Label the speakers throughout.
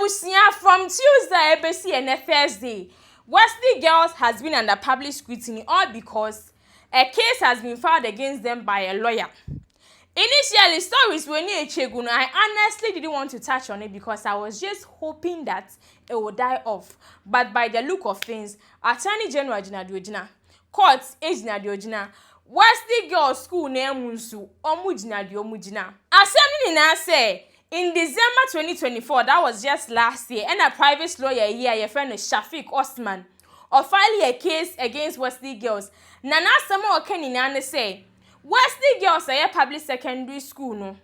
Speaker 1: Abusia, from Tuesday ebesi and Thursday, Wesley Girls has been under public scrutiny all because a case has been filed against them by a lawyer. Initially, stories were near Chegun. I honestly didn't want to touch on it because I was just hoping that it would die off. But by the look of things, Attorney General Jina Diojina, Court Ejina Diojina, Wesley Girls School name Munsu, Omujina Diomujina. Assembly now say, in December 2024, that was just last year, and a private lawyer here, your friend Shafic Osman, or filing a case against Wesley Girls. Nana Samo Okenina say, Wesley Girls are a public secondary school, no.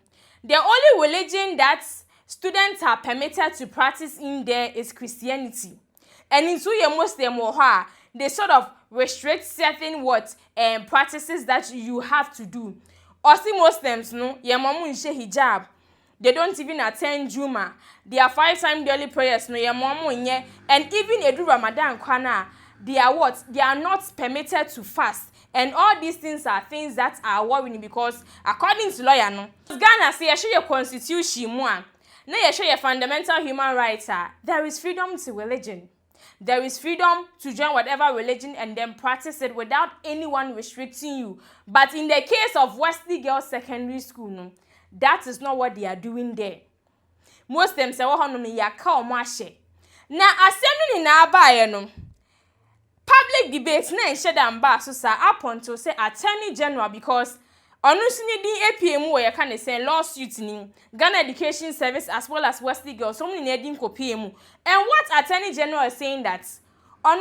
Speaker 1: The only religion that students are permitted to practice in there is Christianity. And into your Muslim or they sort of restrict certain practices that you have to do. Also Muslims, no, your mom hijab. They don't even attend Juma. They are 5-time daily prayers, no, your mom and even a do Ramadan kana. They are what? They are not permitted to fast. And all these things are things that are worrying because according to lawyer, no, Ghana say show your constitution more. Now you show your fundamental human rights. There is freedom to religion. There is freedom to join whatever religion and then practice it without anyone restricting you. But in the case of Wesley Girls Secondary School, no, that is not what they are doing there. Most of them say, "Oh, no, me ya ka omashe." Now assembly na abaye no. Public debates na enhyeda mba so sa up until say Attorney General because onusini din APM wo ye ka ne say lawsuit ni Ghana Education Service as well as Wesley Girls so many na din copy mu. And what Attorney General is saying that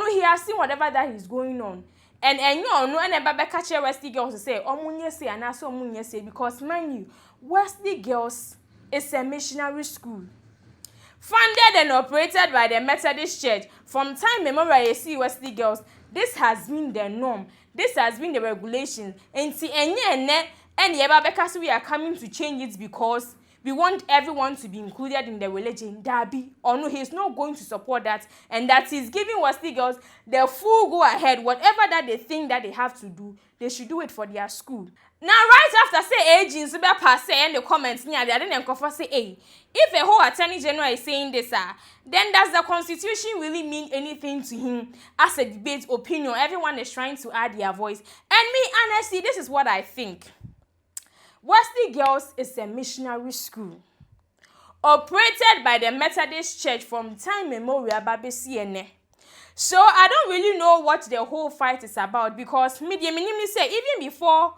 Speaker 1: he has seen whatever that is going on. And no and eba catch Wesley Girls to say omunye say and so omunye say because mind you Wesley Girls is a missionary school. Funded and operated by the Methodist Church from time memorial, you see Wesley Girls. This has been the norm. This has been the regulation. And see, because we are coming to change it because we want everyone to be included in the religion. Darby, or no, he's not going to support that, and that he's giving Wesley Girls the full go ahead. Whatever that they think that they have to do, they should do it for their school. Now, right after say agents be pass in the comments near the other and say, hey, if a whole Attorney General is saying this, then does the Constitution really mean anything to him? As a debate opinion, everyone is trying to add their voice. And me, honestly, this is what I think. Wesley Girls is a missionary school operated by the Methodist Church from time memorial by CNA. So I don't really know what the whole fight is about because media minimally say even before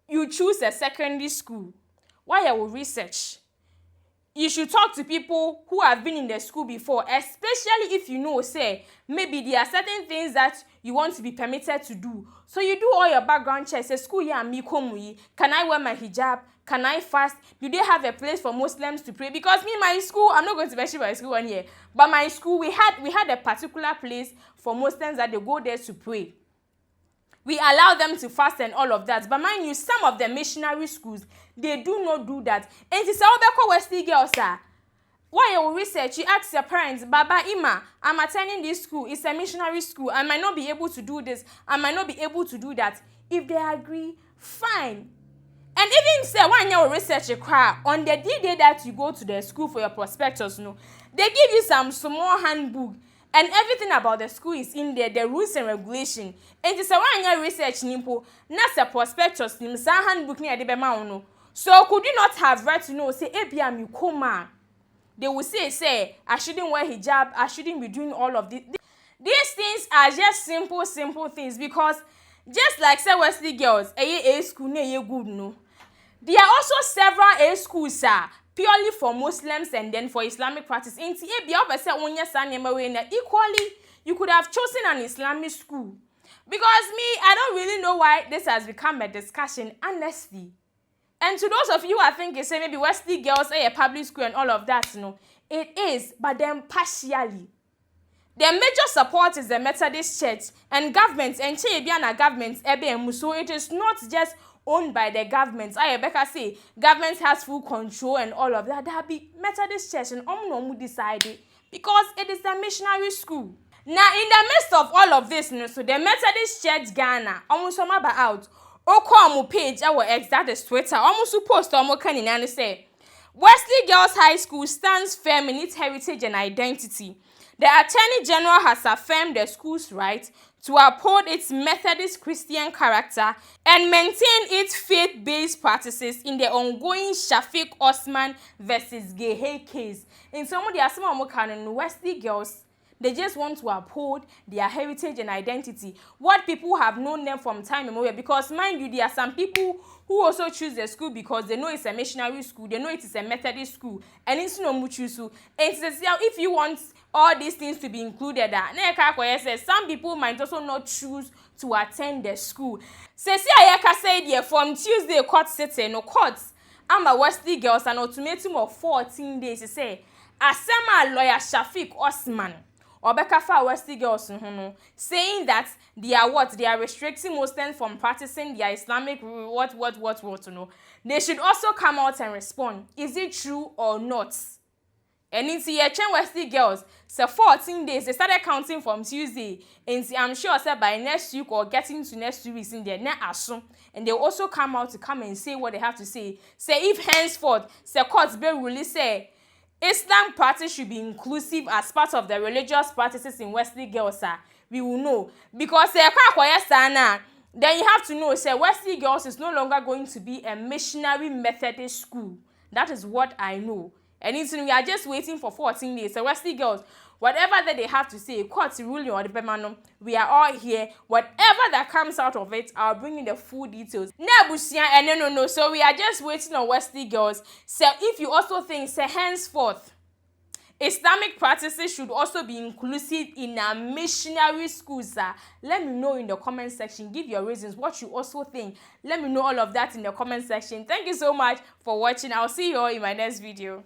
Speaker 1: you choose a secondary school, why you will research. You should talk to people who have been in the school before, especially if you know, say, maybe there are certain things that you want to be permitted to do. So you do all your background checks. Say, school, yeah, me come. Can I wear my hijab? Can I fast? Do they have a place for Muslims to pray? Because me, my school, I'm not going to mention my school one here, but my school, we had a particular place for Muslims that they go there to pray. We allow them to fast and all of that. But mind you, some of the missionary schools, they do not do that. And it's all about Wesley Girls, sir. Why you research, you ask your parents, Baba, Ima, I'm attending this school. It's a missionary school. I might not be able to do this. I might not be able to do that. If they agree, fine. And even say, when you research a crowd, on the day that you go to the school for your prospectus, no, they give you some small handbook. And everything about the school is in there, the rules and regulation. And it's a one-year research nimpo, not a prospectus, some handbook near the Bemauno. So could you not have read to know, say, ABM, you come. They will say, I shouldn't wear hijab, I shouldn't be doing all of this. These things are just simple things because just like say Wesley Girls, a school near good no. There are also several A schools, purely for Muslims and then for Islamic practice. Equally, you could have chosen an Islamic school. Because me, I don't really know why this has become a discussion, honestly. And to those of you who are thinking, say maybe Wesley Girls, a public school and all of that, no, it is, but then partially. Their major support is the Methodist Church and government, and Chebiana government, so it is not just owned by the government. I Rebecca say government has full control and all of that. That be Methodist Church and Omnomu decided because it is a missionary school. Now in the midst of all of this, so the Methodist Church Ghana almost out. Okomu page our ex that is Twitter almost supposed to almost can say Wesley Girls High School stands firm in its heritage and identity. The Attorney General has affirmed the school's right to uphold its Methodist Christian character and maintain its faith-based practices in the ongoing Shafic Osman versus Gehe case. In some of the Asama Wesley Girls, they just want to uphold their heritage and identity. What people have known them from time immemorial. Because mind you, there are some people who also choose the school because they know it's a missionary school, they know it is a Methodist school, and it's no muchusu. And if you want all these things to be included, some people might also not choose to attend the school. Say from Tuesday court sitting, no courts, I'm a Wesley Girls an ultimatum of 14 days. Say, Asema lawyer Shafic Osman Obekafa Wesley Girls saying that they are restricting Muslims from practicing their Islamic they should also come out and respond. Is it true or not? And in Wesley Girls, so 14 days, they started counting from Tuesday. And I'm sure by next week or getting to next 2 weeks in there, and they'll also come out to come and say what they have to say. Say if henceforth, the courts be released, say Islam practice should be inclusive as part of the religious practices in Wesley Girls, we will know. Because then you have to know, say Wesley Girls is no longer going to be a missionary Methodist school. That is what I know. And we are just waiting for 14 days. So Wesley Girls, whatever that they have to say, court ruling or the Bemano, we are all here. Whatever that comes out of it, I'll bring in the full details. No. So we are just waiting on Wesley Girls. So if you also think, say henceforth, Islamic practices should also be inclusive in our missionary schools, let me know in the comment section. Give your reasons, what you also think. Let me know all of that in the comment section. Thank you so much for watching. I'll see you all in my next video.